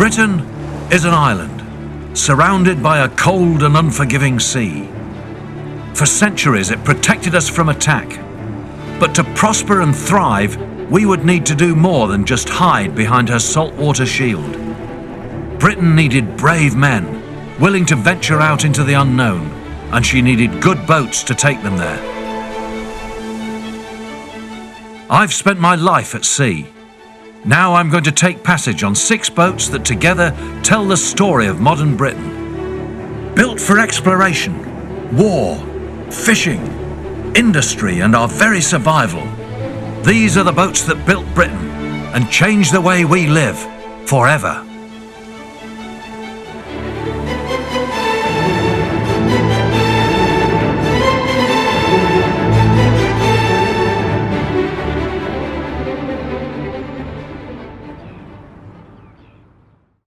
Britain is an island, surrounded by a cold and unforgiving sea. For centuries it protected us from attack. But to prosper and thrive, we would need to do more than just hide behind her saltwater shield. Britain needed brave men, willing to venture out into the unknown, and she needed good boats to take them there. I've spent my life at sea. Now I'm going to take passage on 6 boats that together tell the story of modern Britain. Built for exploration, war, fishing, industry, and our very survival. These are the boats that built Britain and changed the way we live forever.